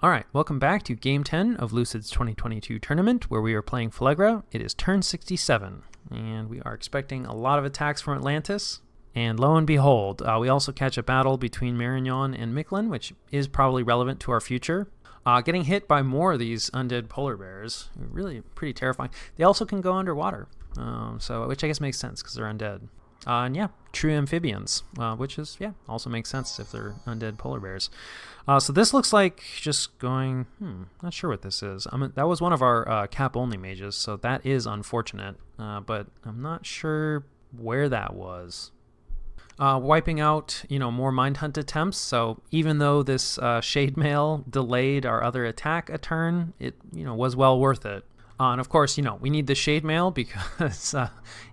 Alright, welcome back to Game 10 of Lucid's 2022 tournament, where we are playing Phlegra. It is turn 67, and we are expecting a lot of attacks from Atlantis. And lo and behold, we also catch a battle between Marignon and Michelin, which is probably relevant to our future. Getting hit by more of these undead polar bears, really pretty terrifying. They also can go underwater, which I guess makes sense because they're undead. And yeah, true amphibians, which is, also makes sense if they're undead polar bears. So this looks like just going, not sure what this is. That was one of our cap-only mages, so that is unfortunate, but I'm not sure where that was. Wiping out, more mind hunt attempts, so even though this Shade Mail delayed our other attack a turn, it, was well worth it. And of course, we need the Shade Mail because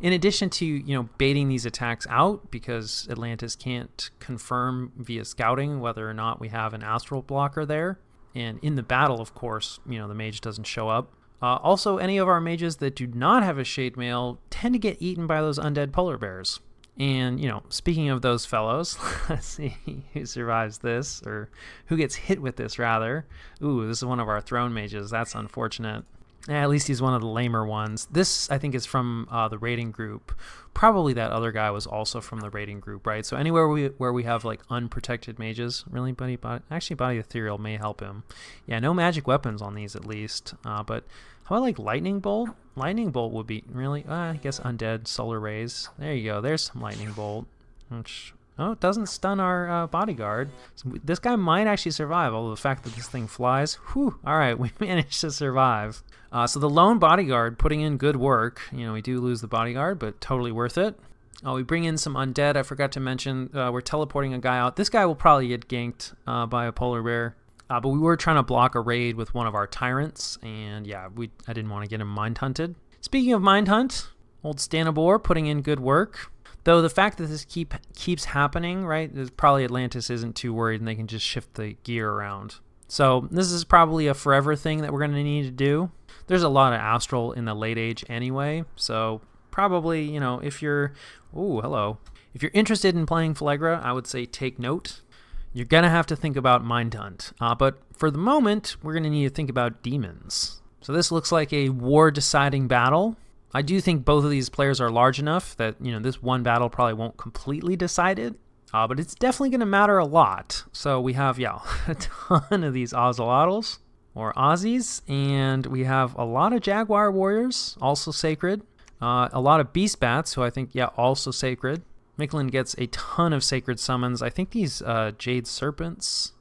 in addition to, baiting these attacks out, because Atlantis can't confirm via scouting whether or not we have an astral blocker there. And in the battle, of course, the mage doesn't show up. Also, any of our mages that do not have a Shade Mail tend to get eaten by those undead polar bears. And, speaking of those fellows, let's see who survives this, or who gets hit with this, rather. Ooh, this is one of our throne mages. That's unfortunate. At least he's one of the lamer ones. This, I think, is from the raiding group. Probably that other guy was also from the raiding group, right? So anywhere where we have, like, unprotected mages, really, actually, Body Ethereal may help him. Yeah, no magic weapons on these, at least. But how about, like, Lightning Bolt? Lightning Bolt would be, really, I guess undead solar rays. There you go. There's some Lightning Bolt, which... Oh, it doesn't stun our bodyguard. So this guy might actually survive, although the fact that this thing flies, whew, all right, we managed to survive. So the lone bodyguard putting in good work. We do lose the bodyguard, but totally worth it. We bring in some undead. I forgot to mention, we're teleporting a guy out. This guy will probably get ganked by a polar bear. But we were trying to block a raid with one of our tyrants, and yeah, I didn't want to get him mind hunted. Speaking of mind hunt, old Stanibor putting in good work. Though the fact that this keeps happening, right, is probably Atlantis isn't too worried and they can just shift the gear around. So this is probably a forever thing that we're going to need to do. There's a lot of astral in the late age anyway, so probably, if you're, if you're interested in playing Phlegra, I would say take note. You're going to have to think about Mind Hunt, but for the moment, we're going to need to think about demons. So this looks like a war-deciding battle. I do think both of these players are large enough that, this one battle probably won't completely decide it, but it's definitely going to matter a lot. So we have, a ton of these Ozelotls, or Aussies, and we have a lot of Jaguar Warriors, also sacred, a lot of Beast Bats, who I think, also sacred. Michelin gets a ton of sacred summons. I think these Jade Serpents,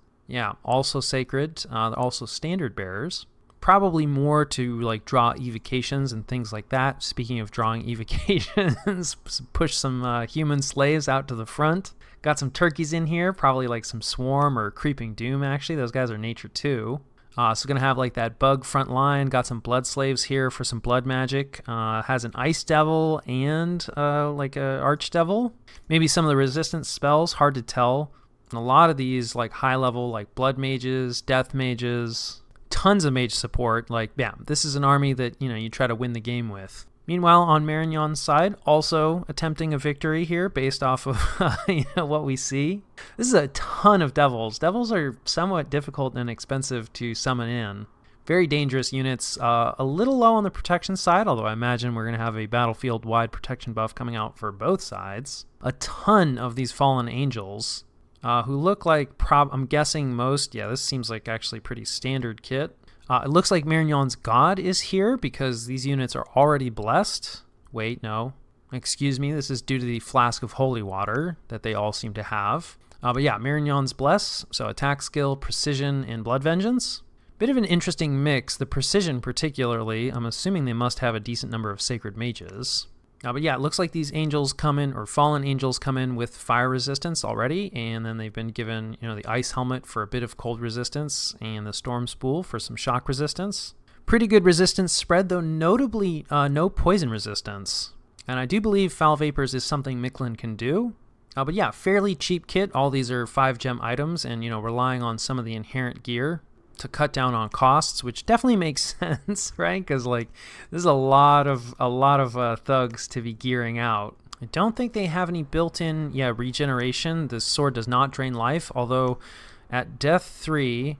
also sacred, also standard bearers. Probably more to like draw evocations and things like that. Speaking of drawing evocations, push some human slaves out to the front. Got some turkeys in here, probably like some Swarm or Creeping Doom, actually. Those guys are nature too. So gonna have like that bug front line. Got some blood slaves here for some blood magic. Has an ice devil and like a archdevil. Maybe some of the resistance spells, hard to tell. And a lot of these like high level like blood mages, death mages, tons of mage support. This is an army that, you try to win the game with. Meanwhile, on Marignon's side, also attempting a victory here based off of what we see. This is a ton of devils. Devils are somewhat difficult and expensive to summon in. Very dangerous units. A little low on the protection side, although I imagine we're going to have a battlefield-wide protection buff coming out for both sides. A ton of these fallen angels. Who look like, I'm guessing most, this seems like actually pretty standard kit. It looks like Marignon's God is here because these units are already blessed. Wait, no. Excuse me, this is due to the flask of holy water that they all seem to have. Marignon's bless, so attack skill, precision, and blood vengeance. Bit of an interesting mix, the precision particularly. I'm assuming they must have a decent number of sacred mages. It looks like these angels come in, or fallen angels come in with fire resistance already, and then they've been given, the ice helmet for a bit of cold resistance, and the storm spool for some shock resistance. Pretty good resistance spread, though notably no poison resistance. And I do believe foul vapors is something Michelin can do. Fairly cheap kit. All these are 5-gem items, and, relying on some of the inherent gear to cut down on costs, which definitely makes sense, right? Because there's a lot of thugs to be gearing out. I don't think they have any built-in regeneration. The sword does not drain life, although at death 3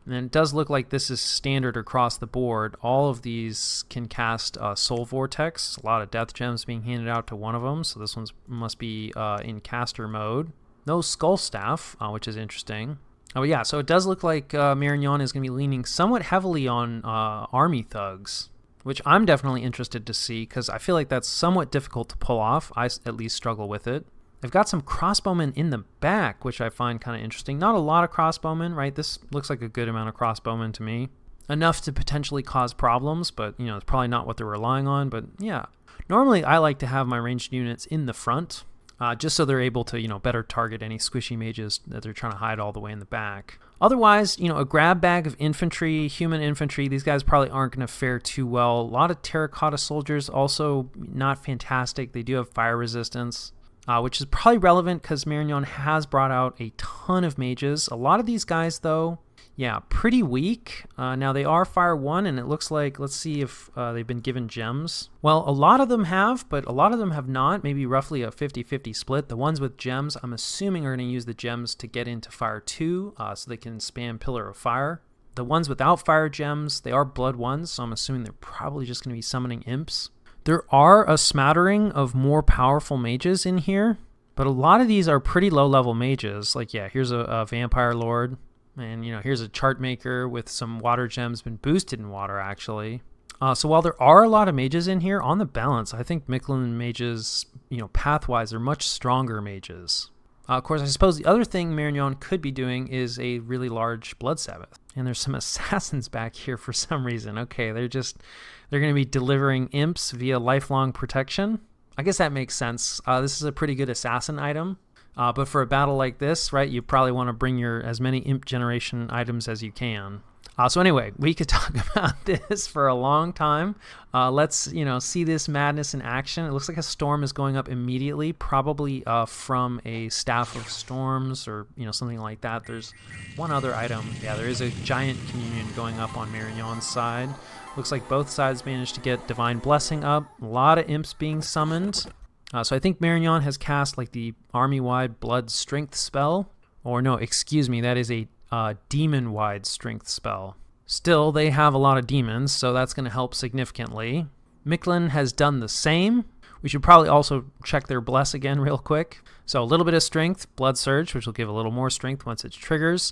And it does look like this is standard across the board. All of these can cast Soul Vortex. A lot of death gems being handed out to one of them, so this one must be in caster mode. No Skull Staff, which is interesting. Oh yeah, so it does look like Marignon is going to be leaning somewhat heavily on army thugs, which I'm definitely interested to see because I feel like that's somewhat difficult to pull off. I at least struggle with it. They've got some crossbowmen in the back, which I find kind of interesting. Not a lot of crossbowmen, right? This looks like a good amount of crossbowmen to me. Enough to potentially cause problems, but, you know, it's probably not what they're relying on. But, yeah, normally I like to have my ranged units in the front, just so they're able to, you know, better target any squishy mages that they're trying to hide all the way in the back. Otherwise, you know, a grab bag of infantry, human infantry, these guys probably aren't going to fare too well. A lot of terracotta soldiers, also not fantastic. They do have fire resistance. Which is probably relevant because Marignon has brought out a ton of mages. A lot of these guys, though, yeah, pretty weak. Now, they are Fire 1, and it looks like, let's see if they've been given gems. Well, a lot of them have, but a lot of them have not. Maybe roughly a 50-50 split. The ones with gems, I'm assuming, are going to use the gems to get into Fire 2, so they can spam Pillar of Fire. The ones without Fire gems, they are Blood 1s, so I'm assuming they're probably just going to be summoning imps. There are a smattering of more powerful mages in here, but a lot of these are pretty low-level mages. Like, yeah, here's a Vampire Lord, and, you know, here's a Chart Maker with some water gems, been boosted in water, actually. So while there are a lot of mages in here, on the balance, I think Mictlan mages, you know, pathwise are much stronger mages. Of course, I suppose the other thing Marignon could be doing is a really large Blood Sabbath. And there's some assassins back here for some reason. Okay, they're going to be delivering imps via lifelong protection. I guess that makes sense. This is a pretty good assassin item. But for a battle like this, right, you probably want to bring as many imp generation items as you can. So anyway, we could talk about this for a long time. Let's, you know, see this madness in action. It looks like a storm is going up immediately, probably from a Staff of Storms or, you know, something like that. There's one other item. Yeah, there is a giant communion going up on Marignon's side. Looks like both sides managed to get Divine Blessing up. A lot of imps being summoned. So I think Marignon has cast like the army-wide Blood Strength spell. Or no, excuse me, that is a demon-wide strength spell. Still, they have a lot of demons, so that's going to help significantly. Mictlan has done the same. We should probably also check their bless again real quick. So a little bit of strength, Blood Surge, which will give a little more strength once it triggers.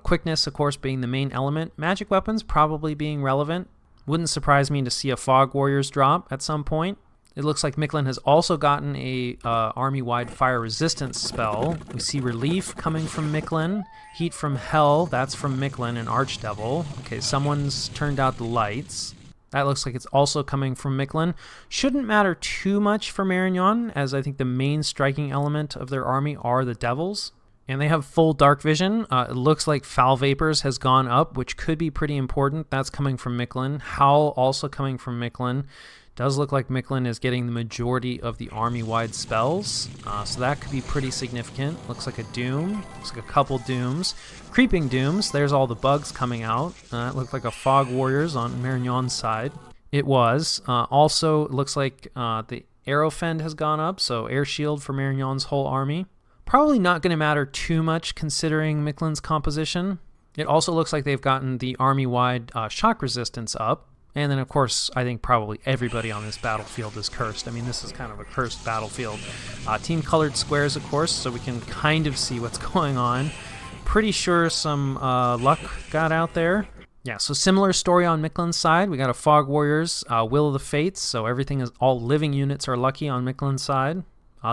Quickness, of course, being the main element. Magic weapons probably being relevant. Wouldn't surprise me to see a Fog Warriors drop at some point. It looks like Mictlan has also gotten a army-wide fire resistance spell. We see relief coming from Mictlan. Heat from Hell, that's from Mictlan and Archdevil. Okay, someone's turned out the lights. That looks like it's also coming from Mictlan. Shouldn't matter too much for Marignon, as I think the main striking element of their army are the devils. And they have full dark vision. It looks like Foul Vapors has gone up, which could be pretty important. That's coming from Mictlan. Howl also coming from Mictlan. Does look like Mictlan is getting the majority of the army-wide spells, so that could be pretty significant. Looks like a Doom, looks like a couple Dooms. Creeping Dooms, there's all the bugs coming out. It looked like a Fog Warriors on Marignon's side. It was. Also, it looks like the Arrow Fend has gone up, so Air Shield for Marignon's whole army. Probably not going to matter too much considering Mictlan's composition. It also looks like they've gotten the army-wide shock resistance up. And then, of course, I think probably everybody on this battlefield is cursed. I mean, this is kind of a cursed battlefield. Team-colored squares, of course, so we can kind of see what's going on. Pretty sure some luck got out there. Yeah, so similar story on Mictlan's side. We got a Fog Warriors, Will of the Fates, so everything is all living units are lucky on Mictlan's side.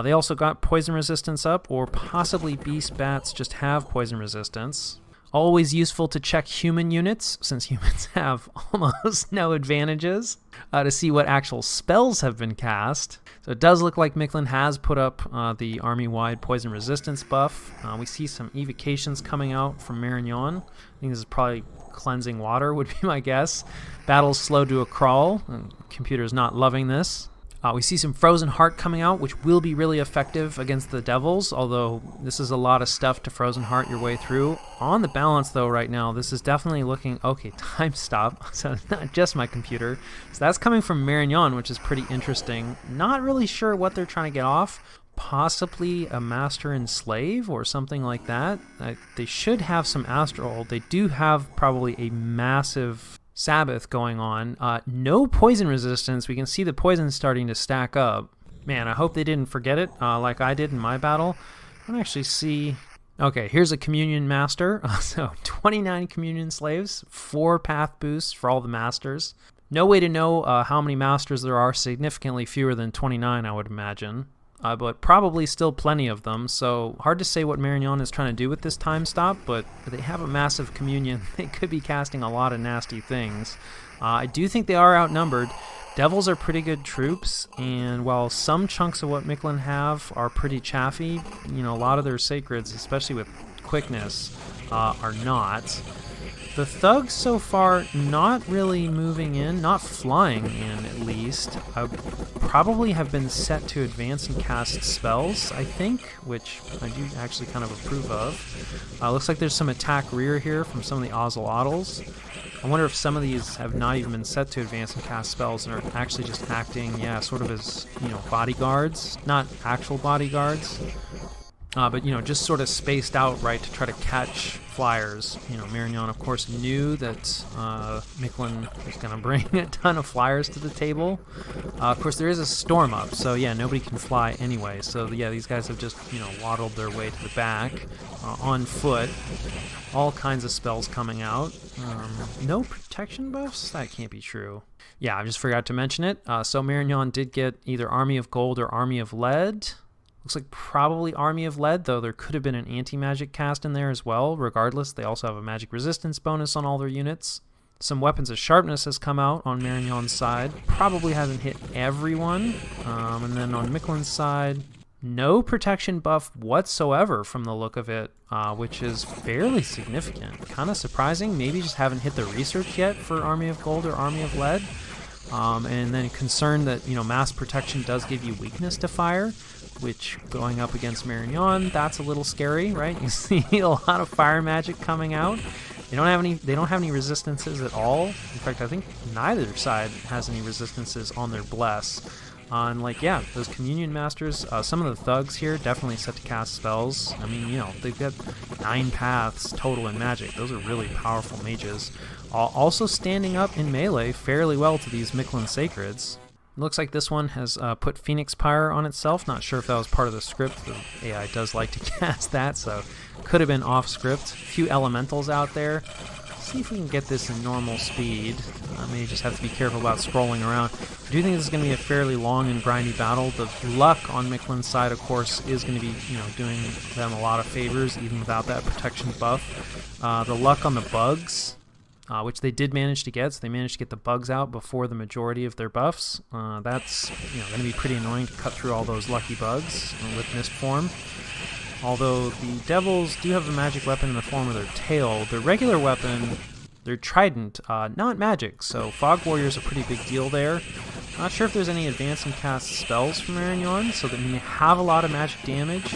They also got poison resistance up, or possibly beast bats just have poison resistance. Always useful to check human units, since humans have almost no advantages, to see what actual spells have been cast. So it does look like Mictlan has put up the army-wide poison resistance buff. We see some evocations coming out from Marignon. I think this is probably cleansing water would be my guess. Battle's slow to a crawl. And computer's not loving this. We see some Frozen Heart coming out, which will be really effective against the Devils, although this is a lot of stuff to Frozen Heart your way through. On the balance, though, right now, this is definitely looking... Okay, time stop, so it's not just my computer. So that's coming from Marignon, which is pretty interesting. Not really sure what they're trying to get off. Possibly a Master and Slave or something like that. They should have some Astral. They do have probably a massive... Sabbath going on. No poison resistance. We can see the poison starting to stack up. Man, I hope they didn't forget it like I did in my battle. I can actually see... Okay, here's a Communion Master. So 29 Communion Slaves, 4 path boosts for all the Masters. No way to know how many Masters there are. Significantly fewer than 29, I would imagine. But probably still plenty of them, so hard to say what Marignon is trying to do with this time stop, but they have a massive communion. They could be casting a lot of nasty things. I do think they are outnumbered. Devils are pretty good troops, and while some chunks of what Mictlan have are pretty chaffy, you know, a lot of their sacreds, especially with quickness, are not. The thugs so far not really moving in, not flying in at least. Probably have been set to advance and cast spells, I think, which I do actually kind of approve of. Looks like there's some attack rear here from some of the Ozelotls. I wonder if some of these have not even been set to advance and cast spells and are actually just acting, yeah, sort of as, you know, bodyguards, not actual bodyguards. But, you know, just sort of spaced out, right, to try to catch flyers. You know, Marignon, of course, knew that Mictlan was going to bring a ton of flyers to the table. Of course, there is a storm up, so, yeah, nobody can fly anyway. So, yeah, these guys have just, you know, waddled their way to the back on foot. All kinds of spells coming out. No protection buffs? That can't be true. Yeah, I just forgot to mention it. So Marignon did get either Army of Gold or Army of Lead. Looks like probably Army of Lead, though there could have been an anti-magic cast in there as well. Regardless, they also have a magic resistance bonus on all their units. Some Weapons of Sharpness has come out on Marignon's side. Probably hasn't hit everyone. And then on Mictlan's side, no protection buff whatsoever from the look of it, which is fairly significant. Kind of surprising. Maybe just haven't hit the research yet for Army of Gold or Army of Lead. And then concerned that, you know, mass protection does give you weakness to fire, which going up against Marignon, that's a little scary, right? You see a lot of fire magic coming out. They don't have any resistances at all. In fact, I think neither side has any resistances on their bless. And like, yeah, those Communion Masters, some of the thugs here definitely set to cast spells. I mean, you know, they've got 9 paths total in magic. Those are really powerful mages. Also standing up in melee fairly well to these Mictlan Sacreds. It looks like this one has put Phoenix Pyre on itself. Not sure if that was part of the script. The AI does like to cast that, so could have been off script. A few elementals out there. See if we can get this in normal speed. May just have to be careful about scrolling around. I do think this is going to be a fairly long and grindy battle. The luck on Mictlan's side, of course, is going to be, you know, doing them a lot of favors, even without that protection buff. The luck on the bugs, which they did manage to get, so they managed to get the bugs out before the majority of their buffs. That's, you know, going to be pretty annoying to cut through all those lucky bugs with Mist Form. Although the Devils do have a magic weapon in the form of their tail, their regular weapon, their trident, not magic, so Fog Warrior's a pretty big deal there. Not sure if there's any advance and cast spells from Marignon, so they may have a lot of magic damage,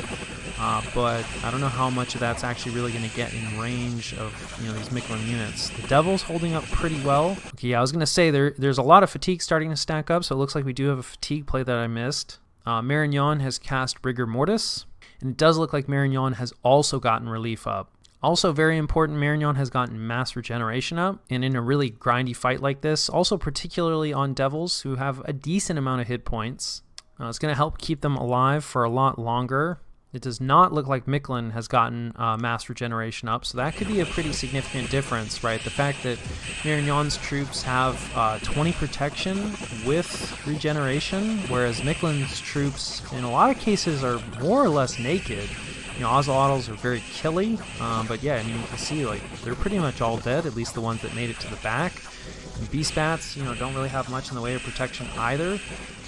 but I don't know how much of that's actually really going to get in range of, you know, these Mictlan units. The Devils holding up pretty well. Okay, yeah, I was going to say there's a lot of fatigue starting to stack up, so it looks like we do have a fatigue play that I missed. Marignon has cast Rigor Mortis, and it does look like Marignon has also gotten relief up. Also very important, Marignon has gotten mass regeneration up, and in a really grindy fight like this, also particularly on Devils who have a decent amount of hit points, it's going to help keep them alive for a lot longer. It does not look like Mictlan has gotten mass regeneration up, so that could be a pretty significant difference, right? The fact that Marignon's troops have 20 protection with regeneration, whereas Mictlan's troops, in a lot of cases, are more or less naked. You know, Ozelotls are very killy, but yeah, I mean, you can see, like, they're pretty much all dead, at least the ones that made it to the back. And Beast Bats, you know, don't really have much in the way of protection either.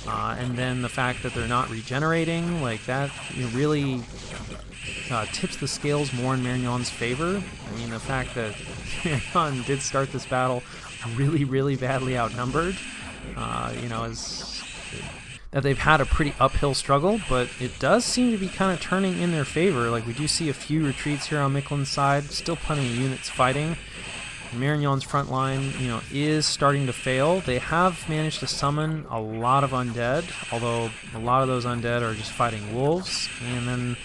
And then the fact that they're not regenerating, like that, you know, really tips the scales more in Marignon's favor. I mean, the fact that Marignon did start this battle really, really badly outnumbered, you know, is that they've had a pretty uphill struggle, but it does seem to be kind of turning in their favor. Like, we do see a few retreats here on Miklin's side, still plenty of units fighting. Marignon's front line, is starting to fail. They have managed to summon a lot of undead, although a lot of those undead are just fighting wolves. And then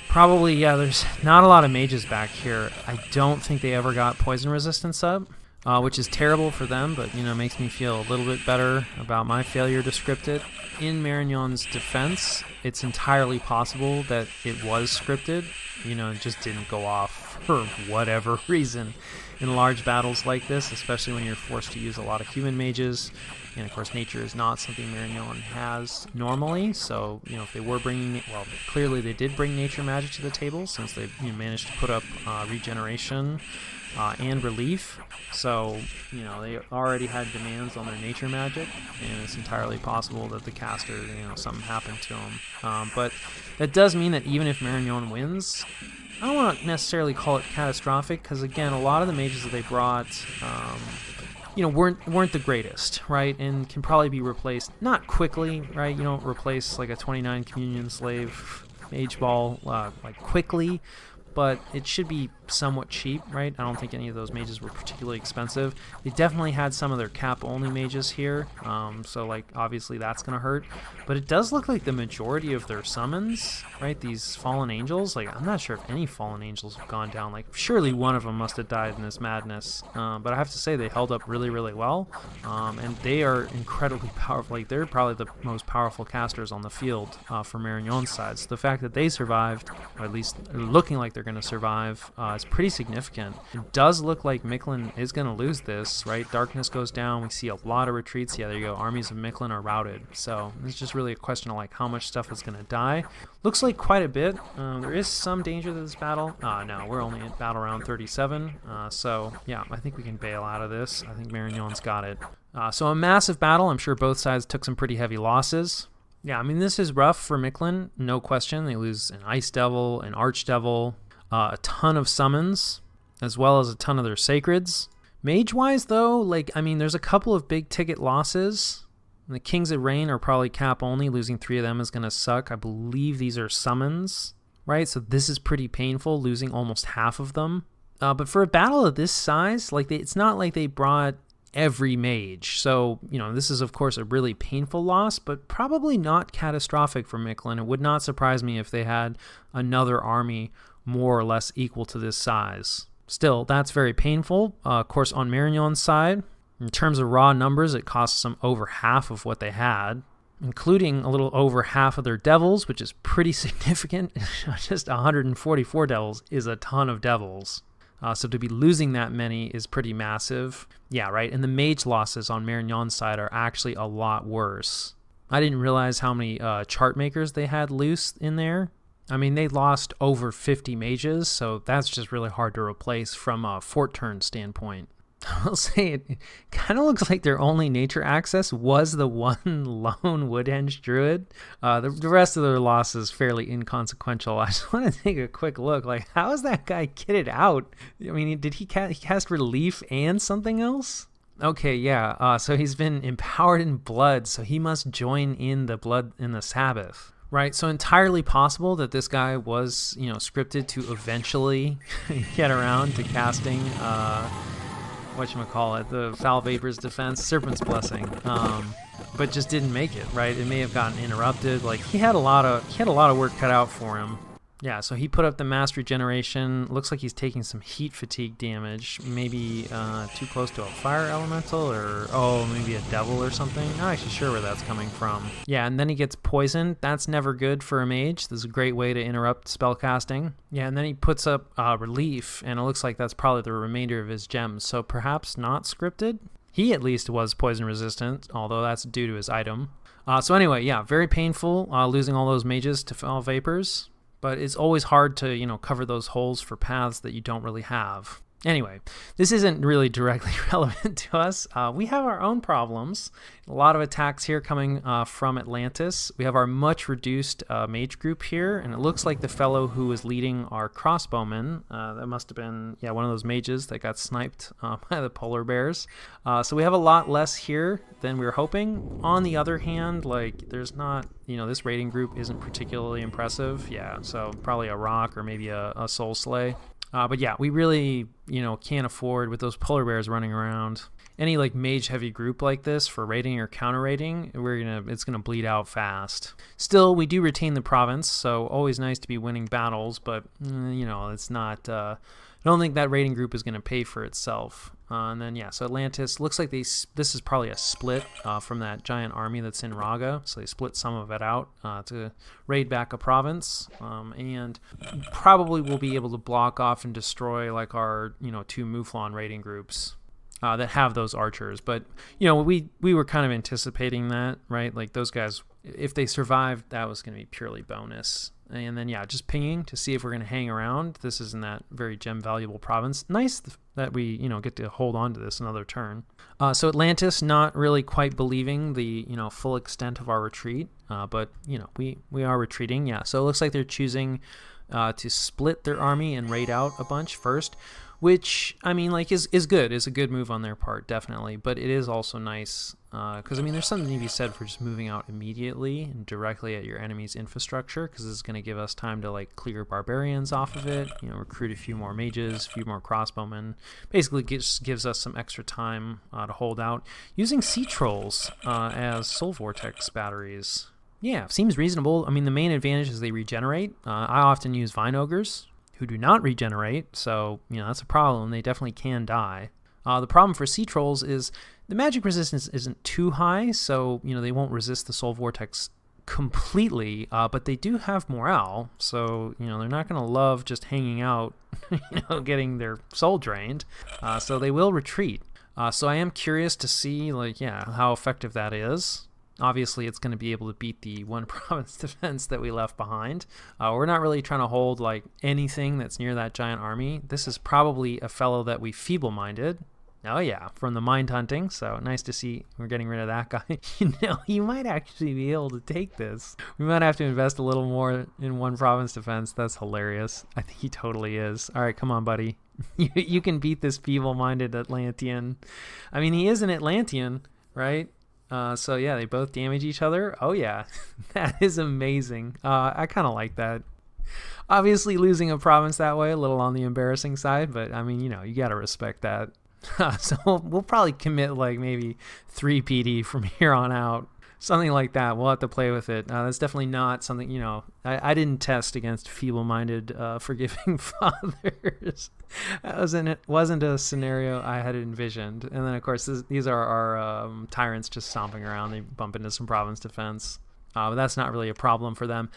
probably, there's not a lot of mages back here. I don't think they ever got poison resistance up, which is terrible for them, but, makes me feel a little bit better about my failure to script it. In Marignon's defense, it's entirely possible that it was scripted, it just didn't go off for whatever reason. In large battles like this, especially when you're forced to use a lot of human mages, and of course nature is not something Marignon has normally, so if they were bringing, well, clearly they did bring nature magic to the table, since they managed to put up regeneration and relief, so they already had demands on their nature magic, and it's entirely possible that the caster, something happened to him, but that does mean that even if Marignon wins, I don't want to necessarily call it catastrophic, because again, a lot of the mages that they brought, weren't the greatest, right? And can probably be replaced, not quickly, right? You don't replace like a 29 communion slave mage ball like quickly, but it should be somewhat cheap, right? I don't think any of those mages were particularly expensive. They definitely had some of their cap-only mages here, so like obviously that's gonna hurt. But it does look like the majority of their summons, right? These fallen angels, like I'm not sure if any fallen angels have gone down. Like surely one of them must have died in this madness. But I have to say they held up really, really well, and they are incredibly powerful. Like they're probably the most powerful casters on the field for Marignon's side. So the fact that they survived, or at least looking like they're going to survive, is pretty significant. It does look like Miklin is going to lose this, right? Darkness goes down. We see a lot of retreats. Yeah, there you go. Armies of Miklin are routed. So it's just really a question of like how much stuff is going to die. Looks like quite a bit. There is some danger to this battle. No, we're only at battle round 37. So yeah, I think we can bail out of this. I think Marignon's got it. So a massive battle. I'm sure both sides took some pretty heavy losses. Yeah, I mean, this is rough for Miklin, no question. They lose an Ice Devil, an Archdevil, a ton of summons, as well as a ton of their sacreds. Mage-wise, though, there's a couple of big-ticket losses. The Kings of Rain are probably cap-only. Losing 3 of them is going to suck. I believe these are summons, right? So this is pretty painful, losing almost half of them. But for a battle of this size, it's not like they brought every mage. So, this is, of course, a really painful loss, but probably not catastrophic for Miklin. It would not surprise me if they had another army more or less equal to this size. Still, that's very painful. Of course, on Marignon's side, in terms of raw numbers, it costs them over half of what they had, including a little over half of their devils, which is pretty significant. Just 144 devils is a ton of devils. So to be losing that many is pretty massive. Yeah, right. And the mage losses on Marignon's side are actually a lot worse. I didn't realize how many chart makers they had loose in there. I mean, they lost over 50 mages, so that's just really hard to replace from a fort turn standpoint. I'll say it kind of looks like their only nature access was the one lone Woodhenge druid. The rest of their loss is fairly inconsequential. I just want to take a quick look. How is that guy kitted out? I mean, did he cast relief and something else? Okay, yeah. So he's been empowered in blood, so he must join in the blood in the Sabbath. Right, so entirely possible that this guy was, scripted to eventually get around to casting whatchamacallit, the Foul Vapor's Defense, Serpent's Blessing, but just didn't make it, right? It may have gotten interrupted. He had a lot of work cut out for him. Yeah, so he put up the mass regeneration. Looks like he's taking some heat fatigue damage. Maybe too close to a fire elemental, or maybe a devil or something. Not actually sure where that's coming from. Yeah, and then he gets poisoned. That's never good for a mage. This is a great way to interrupt spellcasting. Yeah, and then he puts up relief, and it looks like that's probably the remainder of his gems. So perhaps not scripted. He at least was poison resistant, although that's due to his item. So anyway, yeah, very painful losing all those mages to Foul Vapors. But it's always hard to, cover those holes for paths that you don't really have. Anyway, this isn't really directly relevant to us. We have our own problems. A lot of attacks here coming from Atlantis. We have our much reduced mage group here, and it looks like the fellow who was leading our crossbowmen, that must have been, one of those mages that got sniped by the polar bears. So we have a lot less here than we were hoping. On the other hand, like, there's not, this raiding group isn't particularly impressive. Yeah, so probably a rock or maybe a soul slay. But yeah, we really, can't afford, with those polar bears running around, any like mage heavy group like this for raiding or counter raiding, it's gonna bleed out fast. Still, we do retain the province, so always nice to be winning battles, but it's not. I don't think that raiding group is gonna pay for itself. And then so Atlantis looks like this is probably a split from that giant army that's in Raga, so they split some of it out to raid back a province, and probably will be able to block off and destroy like our 2 Mouflon raiding groups. That have those archers, but we were kind of anticipating that, right? Like those guys, if they survived, that was going to be purely bonus. And then just pinging to see if we're going to hang around. This isn't that very gem valuable province. Nice that we get to hold on to this another turn. So Atlantis not really quite believing the full extent of our retreat, but we are retreating. Yeah, so it looks like they're choosing to split their army and raid out a bunch first, which is good. Is a good move on their part, definitely. But it is also nice because there's something to be said for just moving out immediately and directly at your enemy's infrastructure, because this is going to give us time to like clear barbarians off of it, recruit a few more mages, a few more crossbowmen. Basically, gives us some extra time to hold out using sea trolls as soul vortex batteries. Yeah, seems reasonable. The main advantage is they regenerate. I often use vine ogres, who do not regenerate, so that's a problem. They definitely can die. The problem for sea trolls is the magic resistance isn't too high, so they won't resist the soul vortex completely, but they do have morale, so they're not going to love just hanging out, getting their soul drained, so they will retreat. So I am curious to see how effective that is. Obviously, it's going to be able to beat the 1 province defense that we left behind. We're not really trying to hold anything that's near that giant army. This is probably a fellow that we feeble-minded. Oh yeah, from the mind hunting. So nice to see we're getting rid of that guy. He might actually be able to take this. We might have to invest a little more in 1 province defense. That's hilarious. I think he totally is. All right, come on, buddy. You can beat this feeble-minded Atlantean. He is an Atlantean, right? So yeah, they both damage each other. Oh yeah, that is amazing. I kind of like that. Obviously, losing a province that way, a little on the embarrassing side, but you got to respect that. So we'll probably commit maybe 3 PD from here on out. Something like that. We'll have to play with it. That's definitely not something, I didn't test against feeble-minded, forgiving fathers. That wasn't a scenario I had envisioned. And then, of course, these are our tyrants just stomping around. They bump into some province defense. But that's not really a problem for them.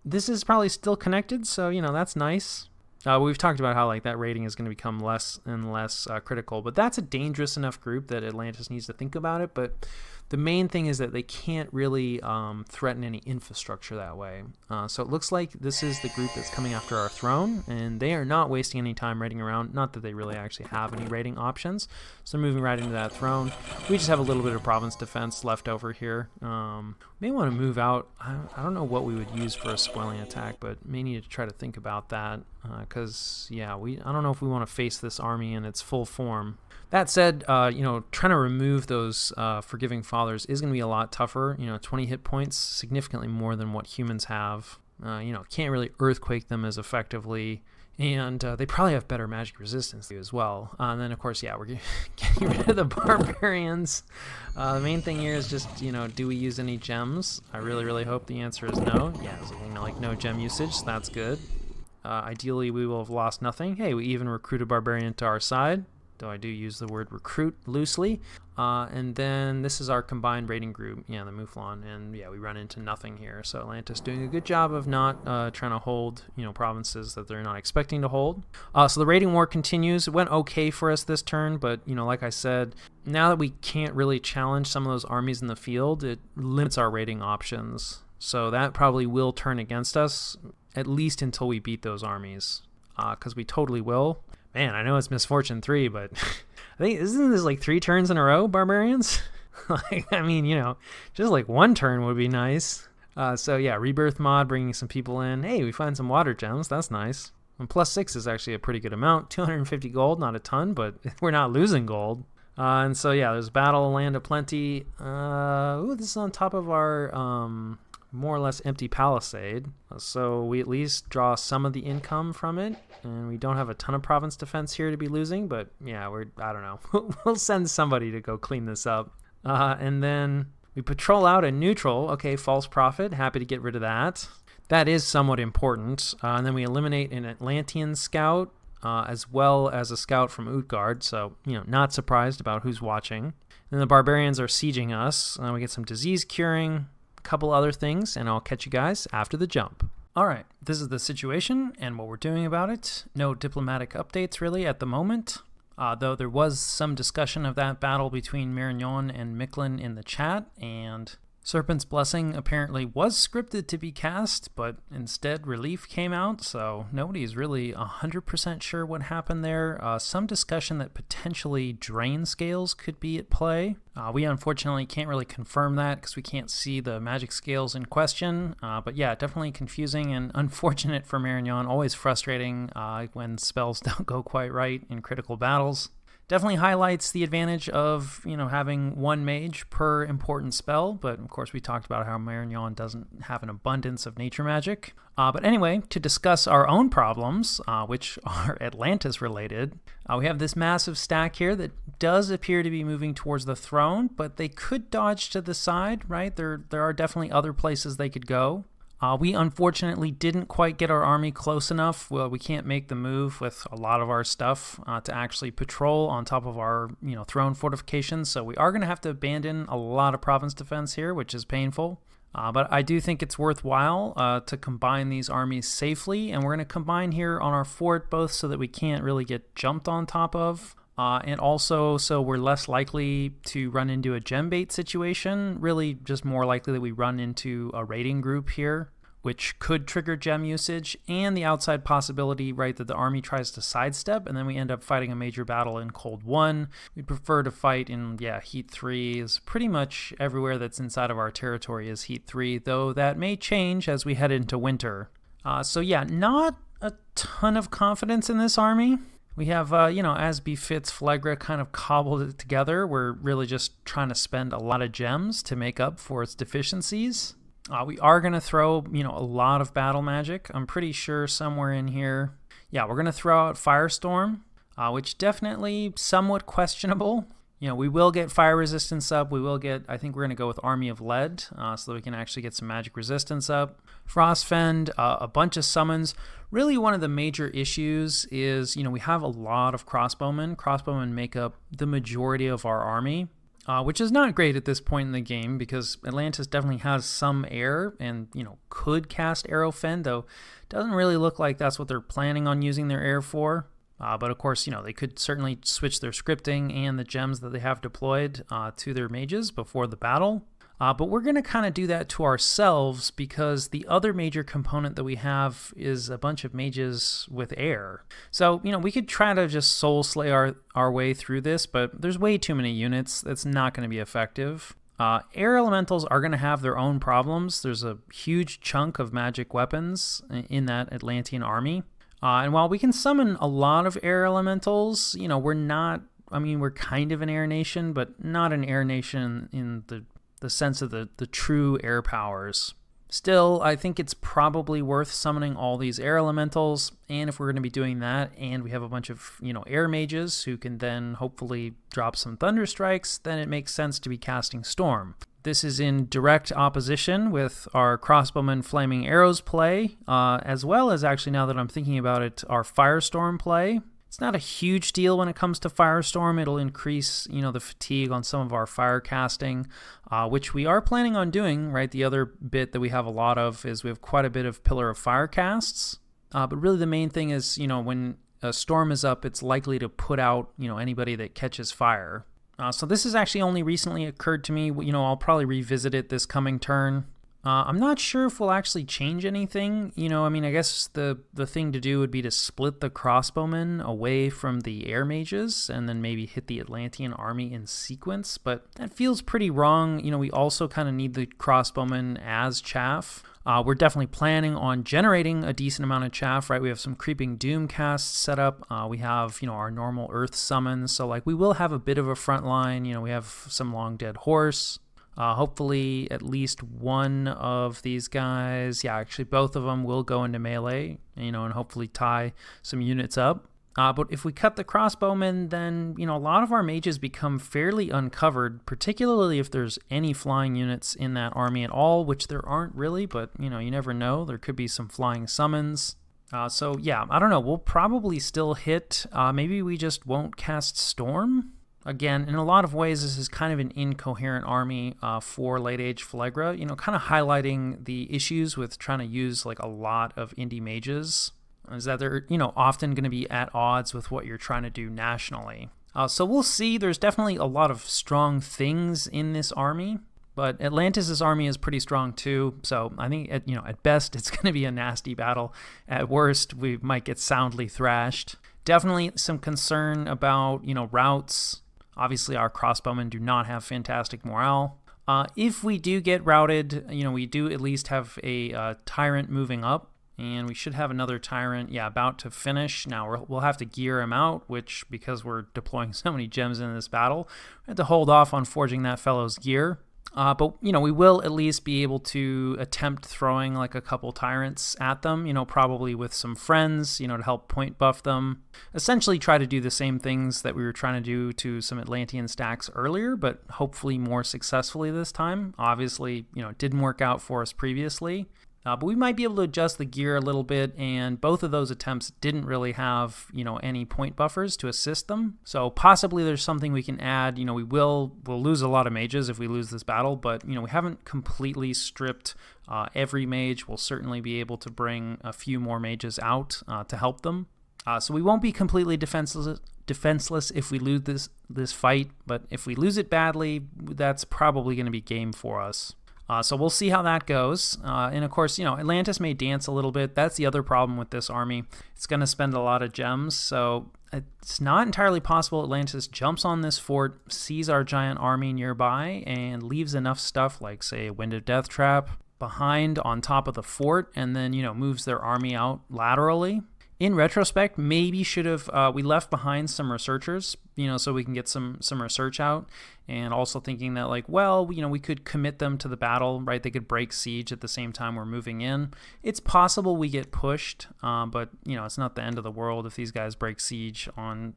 This is probably still connected, so, that's nice. We've talked about how that rating is going to become less and less critical, but that's a dangerous enough group that Atlantis needs to think about it. But the main thing is that they can't really threaten any infrastructure that way. So it looks like this is the group that's coming after our throne, and they are not wasting any time raiding around. Not that they really actually have any raiding options. So they're moving right into that throne. We just have a little bit of province defense left over here. May want to move out. I don't know what we would use for a spoiling attack, but may need to try to think about that. Because, I don't know if we want to face this army in its full form. That said, trying to remove those forgiving fathers is going to be a lot tougher. 20 hit points, significantly more than what humans have. Can't really earthquake them as effectively. And they probably have better magic resistance as well. And then, of course, we're getting rid of the barbarians. The main thing here is just, do we use any gems? I really, really hope the answer is no. Yeah, so, no gem usage, so that's good. Ideally, we will have lost nothing. Hey, we even recruit a barbarian to our side, though I do use the word recruit loosely. And then this is our combined raiding group, the Mouflon, and we run into nothing here. So Atlantis doing a good job of not trying to hold, provinces that they're not expecting to hold. So the raiding war continues. It went okay for us this turn, but, like I said, now that we can't really challenge some of those armies in the field, it limits our raiding options. So that probably will turn against us, at least until we beat those armies, because we totally will. Man, I know it's Misfortune 3, but I think, isn't this 3 turns in a row, barbarians? Just 1 turn would be nice. So yeah, Rebirth mod, bringing some people in. Hey, we find some water gems. That's nice. And +6 is actually a pretty good amount. 250 gold, not a ton, but we're not losing gold. And so yeah, there's Battle, Land of Plenty. Ooh, this is on top of our more or less empty palisade. So we at least draw some of the income from it. And we don't have a ton of province defense here to be losing, but yeah, I don't know. We'll send somebody to go clean this up. And then we patrol out a neutral. Okay, false prophet. Happy to get rid of that. That is somewhat important. And then we eliminate an Atlantean scout, as well as a scout from Utgard. So, not surprised about who's watching. Then the barbarians are sieging us. We get some disease curing, a couple other things, and I'll catch you guys after the jump. All right, this is the situation and what we're doing about it. No diplomatic updates really at the moment, though there was some discussion of that battle between Marignon and Micklin in the chat, and Serpent's Blessing apparently was scripted to be cast, but instead Relief came out, so nobody's really 100% sure what happened there. Some discussion that potentially Drain Scales could be at play. We unfortunately can't really confirm that because we can't see the magic scales in question, but yeah, definitely confusing and unfortunate for Marignon. Always frustrating when spells don't go quite right in critical battles. Definitely highlights the advantage of, having one mage per important spell, but of course we talked about how Marignon doesn't have an abundance of nature magic. But anyway, to discuss our own problems, which are Atlantis related, we have this massive stack here that does appear to be moving towards the throne, but they could dodge to the side, right? There are definitely other places they could go. We unfortunately didn't quite get our army close enough. Well, we can't make the move with a lot of our stuff to actually patrol on top of our, throne fortifications. So we are going to have to abandon a lot of province defense here, which is painful. But I do think it's worthwhile to combine these armies safely. And we're going to combine here on our fort, both so that we can't really get jumped on top of, and also so we're less likely to run into a gem bait situation. Really just more likely that we run into a raiding group here, which could trigger gem usage, and the outside possibility, right, that the army tries to sidestep and then we end up fighting a major battle in Cold 1. We'd prefer to fight in, Heat 3 is pretty much everywhere that's inside of our territory is Heat 3, though that may change as we head into winter. So not a ton of confidence in this army. We have, as befits Phlegra, kind of cobbled it together. We're really just trying to spend a lot of gems to make up for its deficiencies. We are going to throw, a lot of battle magic. I'm pretty sure somewhere in here. Yeah, we're going to throw out Firestorm, which definitely somewhat questionable. We will get fire resistance up. I think we're going to go with Army of Lead so that we can actually get some magic resistance up. Frostfend, a bunch of summons. Really one of the major issues is, we have a lot of crossbowmen. Crossbowmen make up the majority of our army, which is not great at this point in the game because Atlantis definitely has some air and, could cast Arrow Fend, though doesn't really look like that's what they're planning on using their air for. But of course, they could certainly switch their scripting and the gems that they have deployed to their mages before the battle. But we're going to kind of do that to ourselves because the other major component that we have is a bunch of mages with air. So, we could try to just soul slay our way through this, but there's way too many units. That's not going to be effective. Air elementals are going to have their own problems. There's a huge chunk of magic weapons in that Atlantean army. And while we can summon a lot of air elementals, we're kind of an air nation, but not an air nation in the sense of the true air powers. Still, I think it's probably worth summoning all these air elementals, and if we're going to be doing that, and we have a bunch of, air mages who can then hopefully drop some thunder strikes, then it makes sense to be casting Storm. This is in direct opposition with our Crossbowman Flaming Arrows play, as well as actually, now that I'm thinking about it, our Firestorm play. It's not a huge deal when it comes to Firestorm. It'll increase, the fatigue on some of our fire casting, which we are planning on doing, right? The other bit that we have a lot of is we have quite a bit of Pillar of Fire casts. But really the main thing is, when a storm is up, it's likely to put out, anybody that catches fire. So this has actually only recently occurred to me. I'll probably revisit it this coming turn. I'm not sure if we'll actually change anything. You know, I mean, I guess the thing to do would be to split the crossbowmen away from the air mages and then maybe hit the Atlantean army in sequence, but that feels pretty wrong. You know, we also kind of need the crossbowmen as chaff. We're definitely planning on generating a decent amount of chaff, right? We have some creeping doom casts set up. We have, you know, our normal earth summons. So like we will have a bit of a front line. You know, we have some long dead horse. Hopefully at least one of these guys, yeah, actually both of them will go into melee, you know, and hopefully tie some units up. But if we cut the crossbowmen, then, you know, a lot of our mages become fairly uncovered, particularly if there's any flying units in that army at all, which there aren't really, but, you know, you never know. There could be some flying summons. So, yeah, I don't know. We'll probably still hit. Maybe we just won't cast Storm. Again, in a lot of ways, this is kind of an incoherent army for late-age Phlegra, you know, kind of highlighting the issues with trying to use, like, a lot of indie mages, is that they're, you know, often going to be at odds with what you're trying to do nationally. So we'll see. There's definitely a lot of strong things in this army, but Atlantis' army is pretty strong, too, so I think, at best, it's going to be a nasty battle. At worst, we might get soundly thrashed. Definitely some concern about, you know, routes. Obviously, our crossbowmen do not have fantastic morale. If we do get routed, you know, we do at least have a tyrant moving up, and we should have another tyrant, yeah, about to finish. Now, we'll have to gear him out, which, because we're deploying so many gems in this battle, we have to hold off on forging that fellow's gear. But, you know, we will at least be able to attempt throwing like a couple tyrants at them, you know, probably with some friends, you know, to help point buff them. Essentially try to do the same things that we were trying to do to some Atlantean stacks earlier, but hopefully more successfully this time. Obviously, you know, it didn't work out for us previously. But we might be able to adjust the gear a little bit, and both of those attempts didn't really have, you know, any point buffers to assist them. So possibly there's something we can add. You know, we'll lose a lot of mages if we lose this battle, but, you know, we haven't completely stripped every mage. We'll certainly be able to bring a few more mages out to help them. So we won't be completely defenseless if we lose this fight, but if we lose it badly, that's probably going to be game for us. So we'll see how that goes. And of course, you know, Atlantis may dance a little bit. That's the other problem with this army. It's going to spend a lot of gems. So it's not entirely possible Atlantis jumps on this fort, sees our giant army nearby, and leaves enough stuff like, say, a Wind of Death trap behind on top of the fort, and then, you know, moves their army out laterally. In retrospect, maybe should have we left behind some researchers, you know, so we can get some research out, and also thinking that, like, well, you know, we could commit them to the battle, right? They could break siege at the same time we're moving in. It's possible we get pushed, but, you know, it's not the end of the world if these guys break siege on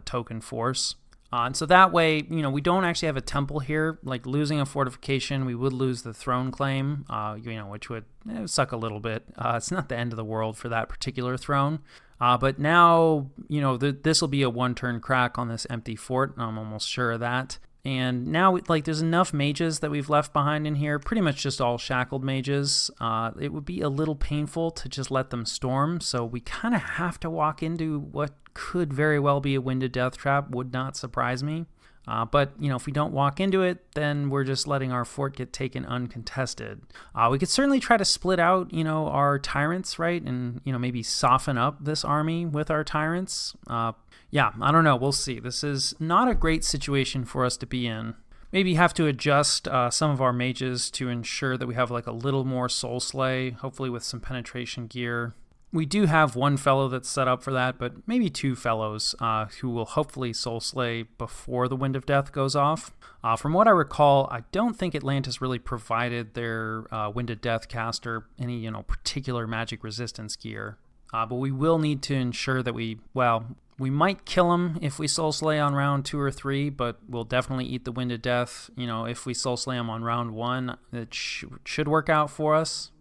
token force. And so that way, you know, we don't actually have a temple here. Like, losing a fortification, we would lose the throne claim, you know, which would suck a little bit. It's not the end of the world for that particular throne. But now, you know, this will be a one-turn crack on this empty fort. I'm almost sure of that. And now, like, there's enough mages that we've left behind in here, pretty much just all shackled mages. It would be a little painful to just let them storm, so we kind of have to walk into what could very well be a Wind of Death trap. Would not surprise me. But, you know, if we don't walk into it, then we're just letting our fort get taken uncontested. We could certainly try to split out, you know, our tyrants, right? And, you know, maybe soften up this army with our tyrants. Yeah, I don't know. We'll see. This is not a great situation for us to be in. Maybe have to adjust some of our mages to ensure that we have, like, a little more soul slay, hopefully with some penetration gear. We do have one fellow that's set up for that, but maybe two fellows who will hopefully soul slay before the Wind of Death goes off. From what I recall, I don't think Atlantis really provided their Wind of Death caster any, you know, particular magic resistance gear. But we will need to ensure that we might kill him if we soul slay on round 2 or 3, but we'll definitely eat the Wind of Death. You know, if we soul slay him on round 1, it should work out for us.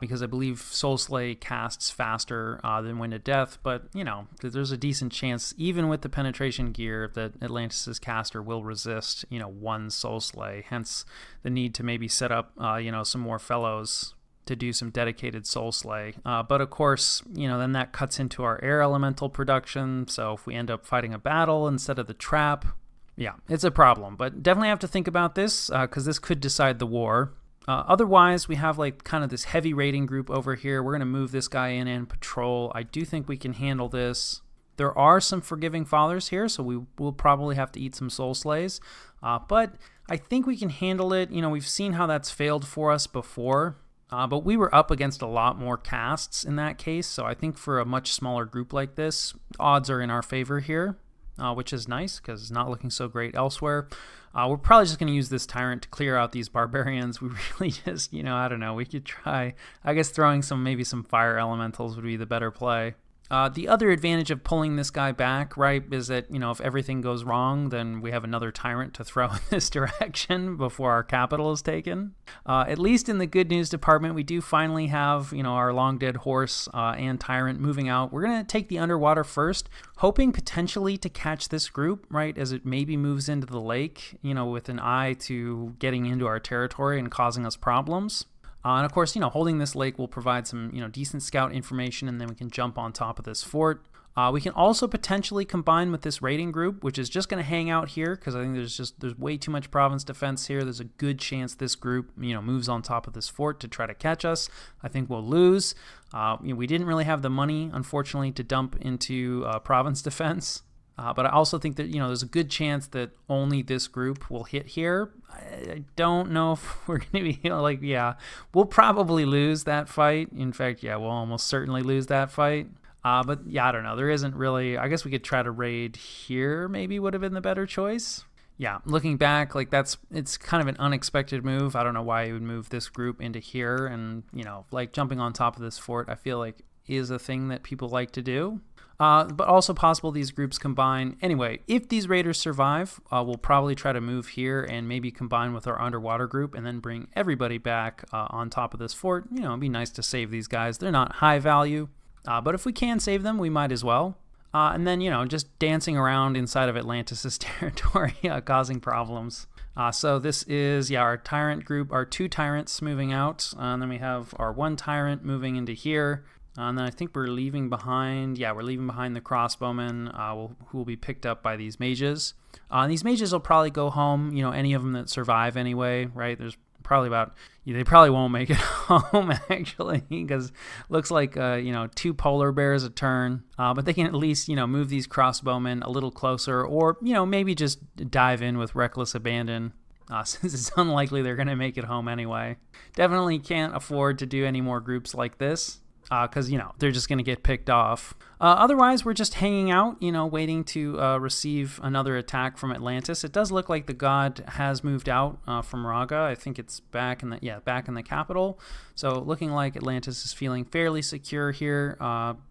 Because I believe Soul Slay casts faster than Wind of Death, but, you know, there's a decent chance, even with the penetration gear, that Atlantis' caster will resist, you know, one Soul Slay, hence the need to maybe set up, you know, some more fellows to do some dedicated Soul Slay. But, of course, you know, then that cuts into our air elemental production, so if we end up fighting a battle instead of the trap, yeah, it's a problem. But definitely have to think about this, because this could decide the war. Otherwise, we have like kind of this heavy raiding group over here. We're going to move this guy in and patrol. I do think we can handle this. There are some forgiving fathers here, so we will probably have to eat some soul slays. But I think we can handle it. You know, we've seen how that's failed for us before. But we were up against a lot more casts in that case, so I think for a much smaller group like this, odds are in our favor here, which is nice because it's not looking so great elsewhere. We're probably just going to use this tyrant to clear out these barbarians. We really just, you know, I don't know, we could try, I guess throwing maybe some fire elementals would be the better play. The other advantage of pulling this guy back, right, is that, you know, if everything goes wrong, then we have another tyrant to throw in this direction before our capital is taken. At least in the good news department, we do finally have, you know, our long dead horse and tyrant moving out. We're going to take the underwater first, hoping potentially to catch this group, right, as it maybe moves into the lake, you know, with an eye to getting into our territory and causing us problems. And of course, you know, holding this lake will provide some, you know, decent scout information, and then we can jump on top of this fort. We can also potentially combine with this raiding group, which is just going to hang out here because I think there's way too much province defense here. There's a good chance this group, you know, moves on top of this fort to try to catch us. I think we'll lose. You know, we didn't really have the money, unfortunately, to dump into province defense. But I also think that, you know, there's a good chance that only this group will hit here. I don't know if we're going to be, you know, like, yeah, we'll probably lose that fight. In fact, yeah, we'll almost certainly lose that fight. But yeah, I don't know. There isn't really, I guess we could try to raid here maybe would have been the better choice. Yeah, looking back, like it's kind of an unexpected move. I don't know why you would move this group into here, and, you know, like jumping on top of this fort, I feel like is a thing that people like to do. But also possible these groups combine. Anyway, if these raiders survive, we'll probably try to move here and maybe combine with our underwater group and then bring everybody back on top of this fort. You know, it'd be nice to save these guys. They're not high value, but if we can save them, we might as well. And then, you know, just dancing around inside of Atlantis' territory, causing problems. So this is, yeah, our tyrant group, our 2 tyrants moving out. And then we have our 1 tyrant moving into here. And then I think we're leaving behind, we're leaving behind the crossbowmen who will be picked up by these mages. These mages will probably go home, you know, any of them that survive anyway, right? There's probably they probably won't make it home actually, because looks like, you know, 2 polar bears a turn. But they can at least, you know, move these crossbowmen a little closer, or, you know, maybe just dive in with reckless abandon. Since it's unlikely they're going to make it home anyway. Definitely can't afford to do any more groups like this. Because, you know, they're just going to get picked off. Otherwise, we're just hanging out, you know, waiting to receive another attack from Atlantis. It does look like the god has moved out from Raga. I think it's back in the capital. So looking like Atlantis is feeling fairly secure here.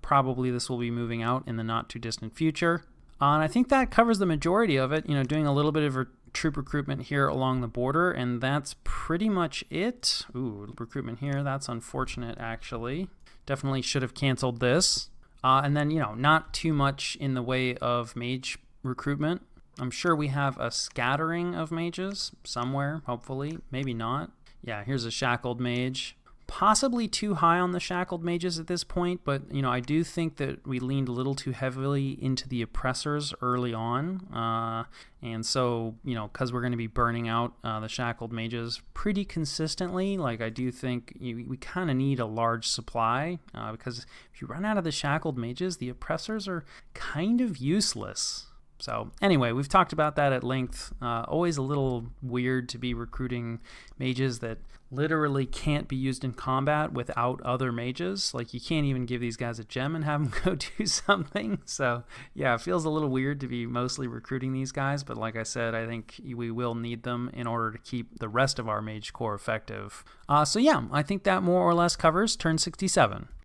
Probably this will be moving out in the not too distant future. And I think that covers the majority of it, you know, doing a little bit of troop recruitment here along the border, and that's pretty much it. Ooh, recruitment here, that's unfortunate actually. Definitely should have canceled this. And then, you know, not too much in the way of mage recruitment. I'm sure we have a scattering of mages somewhere, hopefully. Maybe not. Yeah, here's a shackled mage. Possibly too high on the shackled mages at this point, but, you know, I do think that we leaned a little too heavily into the oppressors early on. And so, you know, because we're going to be burning out the shackled mages pretty consistently, like I do think we kind of need a large supply, because if you run out of the shackled mages, the oppressors are kind of useless. So anyway, we've talked about that at length. Always a little weird to be recruiting mages that literally can't be used in combat without other mages. Like, you can't even give these guys a gem and have them go do something. So yeah, it feels a little weird to be mostly recruiting these guys, but like I said, I think we will need them in order to keep the rest of our mage core effective. So yeah, I think that more or less covers turn 67.